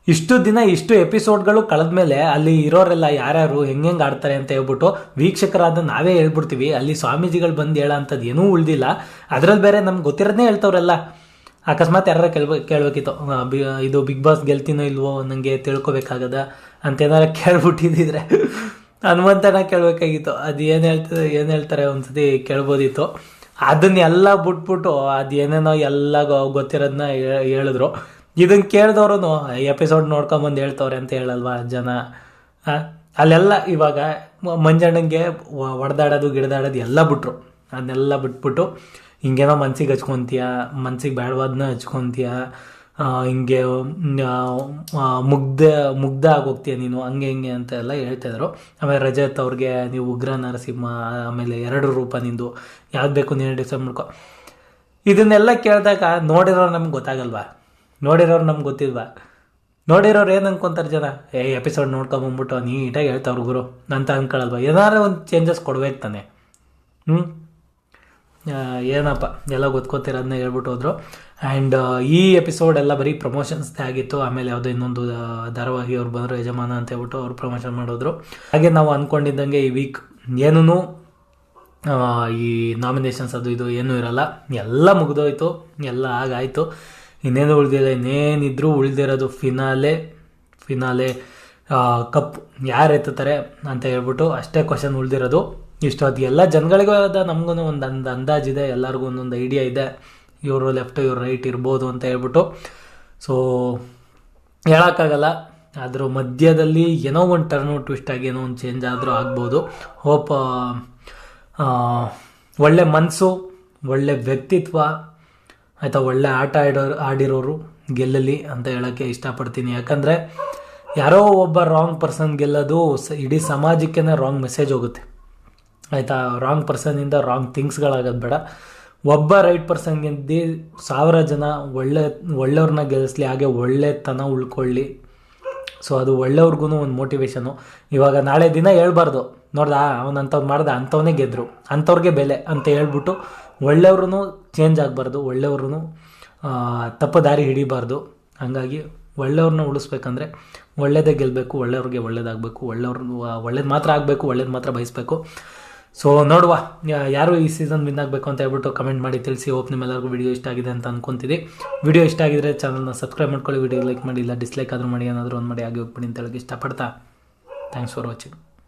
ಇಷ್ಟು ದಿನ ಇಷ್ಟು ಎಪಿಸೋಡ್ಗಳು ಕಳೆದ್ಮೇಲೆ ಅಲ್ಲಿ ಇರೋರೆಲ್ಲ ಯಾರ್ಯಾರು ಹೆಂಗೆ ಆಡ್ತಾರೆ ಅಂತ ಹೇಳ್ಬಿಟ್ಟು ವೀಕ್ಷಕರಾದ ನಾವೇ ಹೇಳ್ಬಿಡ್ತೀವಿ. ಅಲ್ಲಿ ಸ್ವಾಮೀಜಿಗಳು ಬಂದು ಹೇಳೋ ಅಂಥದ್ದು ಏನೂ ಉಳಿದಿಲ್ಲ. ಅದರಲ್ಲಿ ಬೇರೆ ನಮ್ಗೆ ಗೊತ್ತಿರೋದನ್ನೇ ಹೇಳ್ತವ್ರೆಲ್ಲ. ಅಕಸ್ಮಾತ್ ಯಾರು ಕೇಳಬೇಕಿತ್ತು, ಇದು ಬಿಗ್ ಬಾಸ್ ಗೆಲ್ತೀನೋ ಇಲ್ವೋ ನನಗೆ ತಿಳ್ಕೊಬೇಕಾಗದ ಅಂತ ಏನಾರು ಕೇಳ್ಬಿಟ್ಟಿದ್ರೆ ಹನುಮಂತನ ಕೇಳಬೇಕಾಗಿತ್ತು. ಅದು ಏನು ಹೇಳ್ತಾರೆ ಒಂದ್ಸತಿ ಕೇಳ್ಬೋದಿತ್ತು. ಅದನ್ನೆಲ್ಲ ಬಿಟ್ಬಿಟ್ಟು ಅದೇನೇನೋ ಎಲ್ಲ ಗೊತ್ತಿರೋದನ್ನ ಹೇಳಿದ್ರು. ಇದನ್ನು ಕೇಳಿದವ್ರು ಎಪಿಸೋಡ್ ನೋಡ್ಕೊಂಬಂದು ಹೇಳ್ತವ್ರೆ ಅಂತ ಹೇಳಲ್ವಾ ಜನ. ಅಲ್ಲೆಲ್ಲ ಇವಾಗ ಮಂಜಣ್ಣಂಗೆ ಹೊಡೆದಾಡೋದು ಗಿಡದಾಡೋದು ಎಲ್ಲ ಬಿಟ್ರು. ಅದನ್ನೆಲ್ಲ ಬಿಟ್ಬಿಟ್ಟು ಹಿಂಗೇನೋ ಮನ್ಸಿಗೆ ಹಚ್ಕೊತೀಯ, ಮನ್ಸಿಗೆ ಬೇಡವಾದನ್ನ ಹಚ್ಕೊತೀಯ, ಹಿಂಗೆ ಮುಗ್ಧ ಆಗೋಗ್ತೀಯ ನೀನು, ಹಂಗೆ ಹಿಂಗೆ ಅಂತ ಎಲ್ಲ ಹೇಳ್ತಾಯಿದ್ರು. ಆಮೇಲೆ ರಜತ್ ಅವ್ರಿಗೆ ನೀವು ಉಗ್ರ ನರಸಿಂಹ, ಆಮೇಲೆ 2 ರೂಪ ನಿಂದು, ಯಾವ್ದು ಬೇಕು ನೀನು ಡಿಸೈಡ್ ಮಾಡ್ಕೊ. ಇದನ್ನೆಲ್ಲ ಕೇಳಿದಾಗ ನೋಡಿರೋರು ನಮ್ಗೆ ಗೊತ್ತಾಗಲ್ವಾ? ನೋಡಿರೋರು ನಮ್ಗೆ ಗೊತ್ತಿಲ್ವಾ? ನೋಡಿರೋರು ಏನು ಅನ್ಕೊಂತಾರೆ ಜನ? ಎಪಿಸೋಡ್ ನೋಡ್ಕೊಂಬಂದ್ಬಿಟ್ಟು ನೀಟಾಗಿ ಹೇಳ್ತಾವ್ರು ಗುರು ಅಂತ ಅನ್ಕೊಳ್ಳಲ್ವಾ? ಏನಾರು ಒಂದು ಚೇಂಜಸ್ ಕೊಡ್ಬೇಕು ತಾನೆ. ಏನಪ್ಪ ಎಲ್ಲ ಗೊತ್ಕೋತಿರೋದನ್ನ ಹೇಳ್ಬಿಟ್ಟು ಹೋದ್ರು. ಆ್ಯಂಡ್ ಈ ಎಪಿಸೋಡ್ ಎಲ್ಲ ಬರೀ ಪ್ರಮೋಷನ್ಸ್ದೇ ಆಗಿತ್ತು. ಆಮೇಲೆ ಯಾವುದೋ ಇನ್ನೊಂದು ಧಾರಾವಾಹಿ ಅವ್ರು ಬಂದರು, ಯಜಮಾನ ಅಂತ ಹೇಳ್ಬಿಟ್ಟು ಅವ್ರು ಪ್ರಮೋಷನ್ ಮಾಡಿದ್ರು. ಹಾಗೆ ನಾವು ಅಂದ್ಕೊಂಡಿದ್ದಂಗೆ ಈ ವೀಕ್ ಏನೂ ಈ ನಾಮಿನೇಷನ್ಸ್ ಅದು ಇದು ಏನೂ ಇರಲ್ಲ. ಎಲ್ಲ ಮುಗಿದೋಯ್ತು, ಎಲ್ಲ ಆಗಾಯಿತು. ಇನ್ನೇನು ಉಳಿದಿಲ್ಲ, ಇನ್ನೇನಿದ್ರು ಉಳಿದಿರೋದು ಫಿನಾಲೆ ಕಪ್ ಯಾರು ಎತ್ತುತ್ತಾರೆ ಅಂತ ಹೇಳ್ಬಿಟ್ಟು ಅಷ್ಟೇ ಕ್ವಶನ್ ಉಳಿದಿರೋದು. ಇಷ್ಟು ಅದು ಎಲ್ಲ ಜನಗಳಿಗೂ ಅದ, ನಮಗೂ ಒಂದು ಅಂದಾಜಿದೆ, ಎಲ್ಲರಿಗೂ ಒಂದೊಂದು ಐಡಿಯಾ ಇದೆ, ಇವರು ಲೆಫ್ಟ್ ಇವ್ರು ರೈಟ್ ಇರ್ಬೋದು ಅಂತ ಹೇಳ್ಬಿಟ್ಟು. ಸೊ ಹೇಳೋಕ್ಕಾಗಲ್ಲ. ಅದ್ರ ಮಧ್ಯದಲ್ಲಿ ಏನೋ ಒಂದು ಟರ್ನ್ ಟ್ವಿಸ್ಟ್ ಆಗಿ ಏನೋ ಒಂದು ಚೇಂಜ್ ಆದರೂ ಆಗ್ಬೋದು. ಹೋಪ್ ಒಳ್ಳೆ ಮನಸ್ಸು, ಒಳ್ಳೆ ವ್ಯಕ್ತಿತ್ವ ಆಯಿತಾ, ಒಳ್ಳೆ ಆಟ ಆಡಿರೋರು ಗೆಲ್ಲಲಿ ಅಂತ ಹೇಳೋಕ್ಕೆ ಇಷ್ಟಪಡ್ತೀನಿ. ಯಾಕಂದರೆ ಯಾರೋ ಒಬ್ಬ ರಾಂಗ್ ಪರ್ಸನ್ ಗೆಲ್ಲೋದು ಇಡೀ ಸಮಾಜಕ್ಕೇ ರಾಂಗ್ ಮೆಸೇಜ್ ಹೋಗುತ್ತೆ ಆಯಿತಾ. ರಾಂಗ್ ಪರ್ಸನಿಂದ ರಾಂಗ್ ಥಿಂಗ್ಸ್ಗಳಾಗೋದು ಬೇಡ. ಒಬ್ಬ ರೈಟ್ ಪರ್ಸನ್ ಗೆದ್ದು 1000 ಜನ ಒಳ್ಳೆಯವ್ರನ್ನ ಗೆಲ್ಲಿಸ್ಲಿ, ಹಾಗೆ ಒಳ್ಳೆತನ ಉಳ್ಕೊಳ್ಳಿ. ಸೊ ಅದು ಒಳ್ಳೆಯವ್ರಿಗೂ ಒಂದು ಮೋಟಿವೇಶನು. ಇವಾಗ ನಾಳೆ ದಿನ ಹೇಳ್ಬಾರ್ದು, ನೋಡ್ದ ಅವ್ನು ಅಂಥವ್ರು ಮಾಡ್ದೆ ಅಂಥವನ್ನೇ ಗೆದ್ದರು, ಅಂಥವ್ರಿಗೆ ಬೆಲೆ ಅಂತ ಹೇಳ್ಬಿಟ್ಟು ಒಳ್ಳೆಯವ್ರೂ ಚೇಂಜ್ ಆಗಬಾರ್ದು, ಒಳ್ಳೆಯವ್ರೂ ತಪ್ಪು ದಾರಿ ಹಿಡಿಬಾರ್ದು. ಹಾಗಾಗಿ ಒಳ್ಳೆಯವ್ರನ್ನ ಉಳಿಸ್ಬೇಕಂದ್ರೆ ಒಳ್ಳೇದೇ ಗೆಲ್ಲಬೇಕು, ಒಳ್ಳೆಯವ್ರಿಗೆ ಒಳ್ಳೇದಾಗಬೇಕು, ಒಳ್ಳೇದು ಮಾತ್ರ ಆಗಬೇಕು, ಒಳ್ಳೇದು ಮಾತ್ರ ಬಯಸಬೇಕು. ಸೊ ನೋಡುವ ಯಾರು ಈ ಸೀಸನ್ ವಿನ್ ಆಗಬೇಕು ಅಂತ ಹೇಳ್ಬಿಟ್ಟು ಕಮೆಂಟ್ ಮಾಡಿ ತಿಳಿಸಿ. ಹೋಪ್ ನಿಮ್ಮೆಲ್ಲರಿಗೂ ವಿಡಿಯೋ ಇಷ್ಟ ಆಗಿದೆ ಅಂತ ಅನ್ಕೊತೀನಿ. ವಿಡಿಯೋ ಇಷ್ಟ ಆಗಿದ್ರೆ ಚಾನಲ್ನ ಸಬ್ಸ್ಕ್ರೈಬ್ ಮಾಡ್ಕೊಳ್ಳಿ, ವಿಡಿಯೋ ಲೈಕ್ ಮಾಡಿ, ಇಲ್ಲ ಡಿಸ್ಲೈಕ್ ಆದರೂ ಮಾಡಿ, ಏನಾದರೂ ಒಂದು ಮಾಡಿ ಆಗಿ ಹೋಗ್ಬಿಡಿ ಅಂತ ಹೇಳೋಕ್ಕೆ ಇಷ್ಟಪಡ್ತಾ ಥ್ಯಾಂಕ್ಸ್ ಫಾರ್ ವಾಚಿಂಗ್.